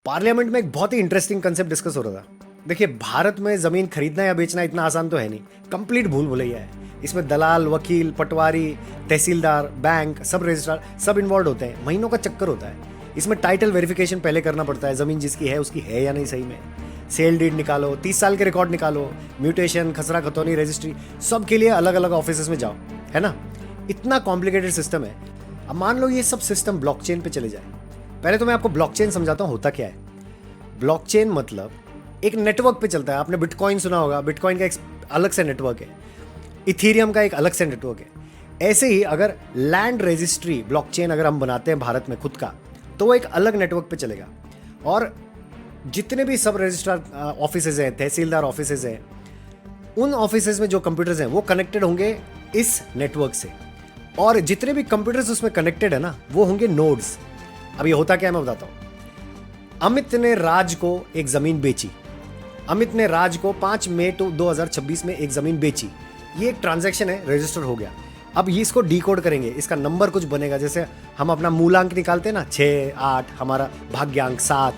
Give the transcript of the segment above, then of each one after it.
Parliament में एक बहुत ही इंटरेस्टिंग कंसेप्ट डिस्कस हो रहा था। देखिए, भारत में जमीन खरीदना या बेचना इतना आसान तो है नहीं, कंप्लीट भूल भुलैया है। इसमें दलाल, वकील, पटवारी, तहसीलदार, बैंक, सब रजिस्ट्रार सब इन्वॉल्व होते हैं। महीनों का चक्कर होता है। इसमें टाइटल वेरिफिकेशन पहले करना पड़ता है, जमीन जिसकी है उसकी है या नहीं सही में। सेल डीड निकालो, 30 साल के रिकॉर्ड निकालो, म्यूटेशन, खसरा खतौनी, रजिस्ट्री, सब के लिए अलग अलग ऑफिस में जाओ, है ना। इतना कॉम्प्लिकेटेड सिस्टम है। अब मान लो ये सब सिस्टम ब्लॉकचेन पे चले जाए। पहले तो मैं आपको ब्लॉकचेन समझाता हूँ होता क्या है। ब्लॉकचेन मतलब एक नेटवर्क पे चलता है। आपने बिटकॉइन सुना होगा, बिटकॉइन का एक अलग से नेटवर्क है, इथेरियम का एक अलग से नेटवर्क है। ऐसे ही अगर लैंड रजिस्ट्री ब्लॉकचेन अगर हम बनाते हैं भारत में खुद का, तो वो एक अलग नेटवर्क पे चलेगा। और जितने भी सब रजिस्ट्रार ऑफिसेज हैं, तहसीलदार ऑफिसेज हैं, उन ऑफिसेज में जो कंप्यूटर्स हैं वो कनेक्टेड होंगे इस नेटवर्क से। और जितने भी कंप्यूटर्स उसमें कनेक्टेड है ना, वो होंगे नोड्स। अब ये होता क्या है मैं बताता हूँ। अमित ने राज को एक जमीन बेची। अमित ने राज को 5 मई 2026 में एक जमीन बेची। ये एक ट्रांजैक्शन है, रजिस्टर हो गया। अब ये इसको डीकोड करेंगे, इसका नंबर कुछ बनेगा। जैसे हम अपना मूलांक निकालते हैं ना, 6, 8, हमारा भाग्यांक 7,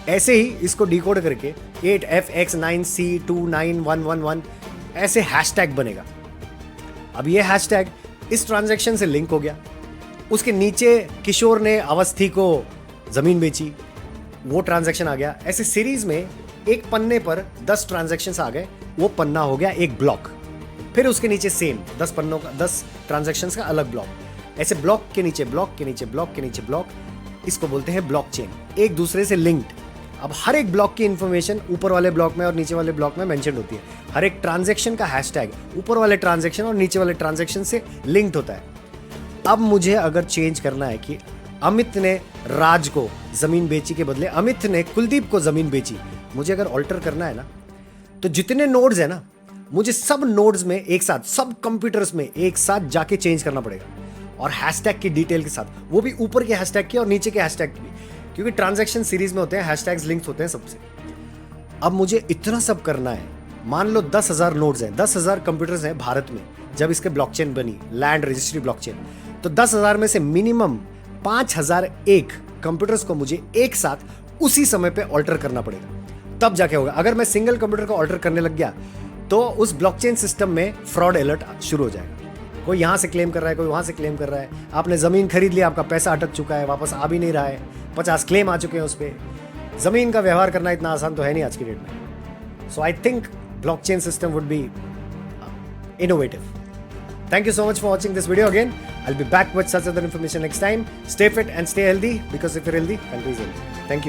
ऐसे ही इसको डीकोड करके 8FX9C29111 ऐसे हैशटैग बनेगा। अब ये हैशटैग इस ट्रांजैक्शन से लिंक हो गया। उसके नीचे किशोर ने अवस्थी को जमीन बेची, वो ट्रांजैक्शन आ गया। ऐसे सीरीज में एक पन्ने पर 10 ट्रांजैक्शंस आ गए, वो पन्ना हो गया एक ब्लॉक। फिर उसके नीचे सेम 10 पन्नों का 10 ट्रांजैक्शंस का अलग ब्लॉक। ऐसे ब्लॉक के नीचे ब्लॉक के नीचे ब्लॉक के नीचे ब्लॉक, इसको बोलते हैं ब्लॉकचेन, एक दूसरे से लिंक्ड। अब हर एक ब्लॉक की इंफॉर्मेशन ऊपर वाले ब्लॉक में और नीचे वाले ब्लॉक में मेंशन होती है। हर एक ट्रांजैक्शन का हैशटैग ऊपर वाले ट्रांजैक्शन और नीचे वाले ट्रांजैक्शन से लिंक्ड होता है। अब मुझे अगर चेंज करना है कि अमित ने राज को जमीन बेची के बदले अमित ने कुलदीप को जमीन बेची, मुझे अगर ऑल्टर करना है ना, तो जितने नोड्स है ना, मुझे सब नोड्स में एक साथ, सब कंप्यूटर्स में एक साथ जाके चेंज करना पड़ेगा। और हैशटैग की डिटेल के साथ, वो भी ऊपर के हैशटैग की और नीचे के हैशटैग की भी, क्योंकि ट्रांजैक्शन सीरीज में होते हैं, हैशटैग्स लिंक्स होते हैं सबसे। अब मुझे इतना सब करना है। मान लो 10,000 नोड्स हैं, 10,000 कंप्यूटर्स हैं भारत में। जब इसके ब्लॉकचेन बनी, लैंड रजिस्ट्री ब्लॉकचेन, तो 10,000 में से मिनिमम 5,001 कंप्यूटर्स को मुझे एक साथ उसी समय पे ऑल्टर करना पड़ेगा, तब जाके होगा। अगर मैं सिंगल कंप्यूटर को ऑल्टर करने लग गया तो उस ब्लॉकचेन सिस्टम में फ्रॉड अलर्ट शुरू हो जाएगा। कोई यहां से क्लेम कर रहा है, कोई वहां से क्लेम कर रहा है। आपने जमीन खरीद लिया, आपका पैसा अटक चुका है, वापस आ भी नहीं रहा है, 50 क्लेम आ चुके हैं उस पर। जमीन का व्यवहार करना इतना आसान तो है नहीं आज की डेट में। So I think blockchain system would be innovative. Thank you so much for watching this video again. I'll be back with such other information next time. Stay fit and stay healthy, because if you're healthy, country is healthy. Thank you.